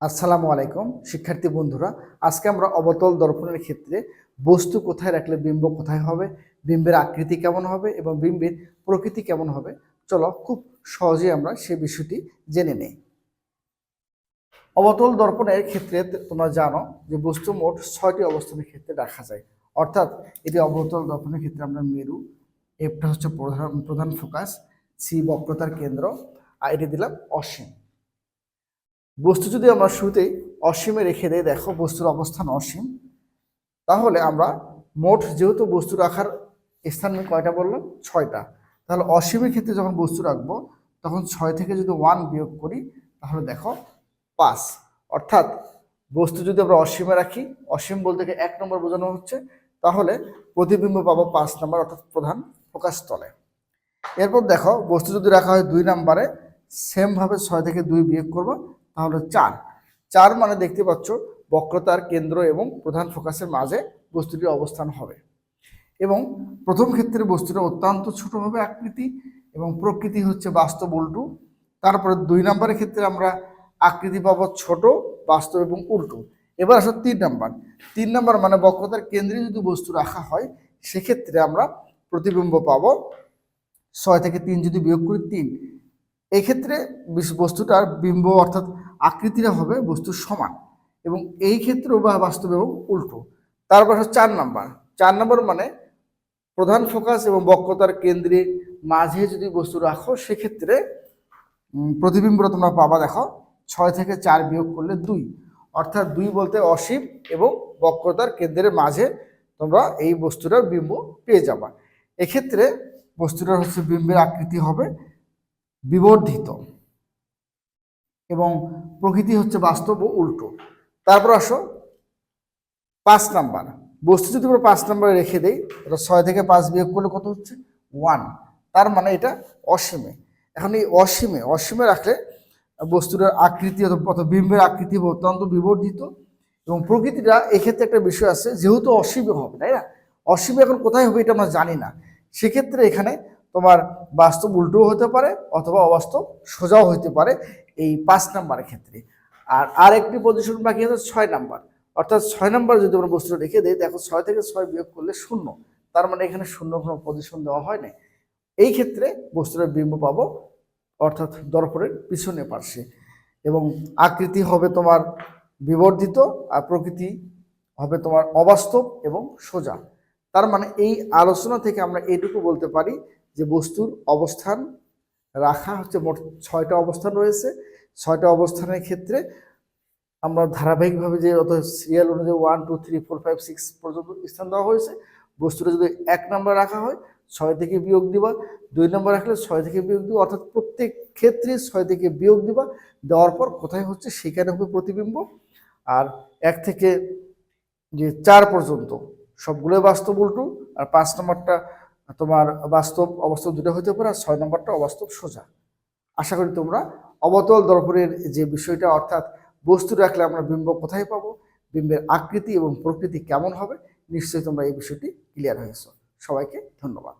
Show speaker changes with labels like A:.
A: আসসালামু আলাইকুম শিক্ষার্থী বন্ধুরা, আজকে আমরা অবতল দর্পণের ক্ষেত্রে বস্তু কোথায় রাখলে বিম্ব কোথায় হবে, বিম্বের আকৃতি কেমন হবে এবং বিম্বের প্রকৃতি কেমন হবে, চলো খুব সহজেই আমরা সেই বিষয়টি জেনে নেই। অবতল দর্পণের ক্ষেত্রে তোমরা জানো যে বস্তু মোট 6টি অবস্থানের ক্ষেত্রে রাখা যায়। অর্থাৎ এটি অবতল দর্পণের ক্ষেত্রে আমরা মেরু, এফটা হচ্ছে প্রধান ফোকাস, সি বক্রতার কেন্দ্র, আর এটি দিলাম অসীম। বস্তু যদি আমরা শুরুতেই অসীমে রেখে দেই, দেখো বস্তুর অবস্থান অসীম, তাহলে আমরা মোট যেহেতু বস্তু রাখার স্থান কয়টা বললাম, 6টা। তাহলে অসীমের ক্ষেত্রে যখন বস্তু রাখবো তখন 6 থেকে যদি 1 বিয়োগ করি তাহলে দেখো 5। অর্থাৎ বস্তু যদি আমরা অসীমে রাখি, অসীম বলতে 1 নম্বর বোঝানো হচ্ছে, তাহলে প্রতিবিম্ব পাবো 5 নম্বর, অর্থাৎ প্রধান ফোকাস তলে। এরপর দেখো বস্তু যদি রাখা হয় 2 নম্বরে, সেমভাবে 6 থেকে 2 বিয়োগ করবো তাহলে 4 মানে দেখতে পাচ্ছ বক্রতার কেন্দ্র এবং প্রধান ফোকাসের মাঝে বস্তুটির অবস্থান হবে। এবং প্রথম ক্ষেত্রে বস্তুটা অত্যন্ত ছোট হবে আকৃতি এবং প্রকৃতি হচ্ছে বাস্তব উল্টো। তারপরে 2 নম্বরের ক্ষেত্রে আমরা আকৃতি পাবো ছোট, বাস্তব এবং উল্টো। এবার আসো 3 নম্বর মানে বক্রতার কেন্দ্রে যদি বস্তু রাখা হয় সেক্ষেত্রে আমরা প্রতিবিম্ব পাবো 6 থেকে 3 যদি বিয়োগ করি 3। এক্ষেত্রে বস্তুটার বিম্ব অর্থাৎ আকৃতিটা হবে বস্তুর সমান এবং এই ক্ষেত্রেও বা বাস্তব এবং উল্টো। তারপর 4 নম্বর মানে প্রধান ফোকাস এবং বক্রতার কেন্দ্রে মাঝে যদি বস্তু রাখো সেক্ষেত্রে প্রতিবিম্বটা তোমরা পাবা, দেখো 6 থেকে 4 বিয়োগ করলে 2, অর্থাৎ 2 বলতে অসীম এবং বক্রতার কেন্দ্রের মাঝে তোমরা এই বস্তুটার বিম্ব পেয়ে যাবা। এক্ষেত্রে বস্তুটার হচ্ছে বিম্বের আকৃতি হবে বিবর্ধিত এবং প্রকৃতি হচ্ছে বাস্তব ও উল্টো। তারপর আসো 5 নাম্বার, বস্তু যদি আমরা 5 নম্বরে রেখে দেই, এটা 6 থেকে 5 বিয়োগ করলে কত হচ্ছে 1, তার মানে এটা অসীমে। এখন এই অসীমে রাখলে বস্তুটার আকৃতি অথবা বিম্বের আকৃতি অত্যন্ত বিবর্ধিত এবং প্রকৃতিটা এক্ষেত্রে একটা বিষয় আছে, যেহেতু অসীমে হবে, তাই না? অসীমে এখন কোথায় হবে এটা আমরা জানি না, সেক্ষেত্রে এখানে তোমার বাস্তব উল্টোও হতে পারে অথবা অবাস্তব সোজাও হতে পারে এই 5 নম্বরের ক্ষেত্রে। আর আরেকটি পজিশন বাকি আছে 6 নাম্বার, অর্থাৎ 6 নাম্বার যদি আমরা বস্তুটা রেখে দিই, দেখো 6 থেকে 6 বিয়োগ করলে 0, তার মানে এখানে 0 কোনো পজিশন দেওয়া হয় না। এই ক্ষেত্রে বস্তুটার বিম্ব পাবো অর্থাৎ দর্পণের পিছনে পার্শ্বে এবং আকৃতি হবে তোমার বিবর্ধিত আর প্রকৃতি হবে তোমার অবাস্তব এবং সোজা। তার মানে এই আলোচনা থেকে আমরা এইটুকু বলতে পারি যে বস্তুর অবস্থান রাখা হচ্ছে মোট 6টা অবস্থান রয়েছে। 6টা অবস্থানের ক্ষেত্রে আমরা ধারাবাহিকভাবে যে অত সিরিয়াল অনুযায়ী 1 2 3 4 5 6 পর্যন্ত স্থান দেওয়া হয়েছে, বস্তুটা যদি 1 নম্বর রাখা হয় 6 থেকে বিয়োগ দিবা, 2 নম্বর রাখলে 6 থেকে বিয়োগ দিবা, অর্থাৎ প্রত্যেক ক্ষেত্রে 6 থেকে বিয়োগ দিবা, দেওয়ার পর কোথায় হচ্ছে সেখানে হবে প্রতিবিম্ব। আর 1 থেকে যে 4 পর্যন্ত সবগুলোই বাস্তব উল্টো, আর 5 নম্বরটা তোমার বাস্তব অবাস্তব দুটো হতে পারে, আর 6 নম্বরটা অবাস্তব সোজা। আশা করি তোমরা অবতল দর্পণের যে বিষয়টা, অর্থাৎ বস্তু রাখলে আমরা বিম্ব কোথায় পাবো, বিম্বের আকৃতি এবং প্রকৃতি কেমন হবে, নিশ্চয়ই তোমরা এই বিষয়টি ক্লিয়ার হয়েছো। সবাইকে ধন্যবাদ।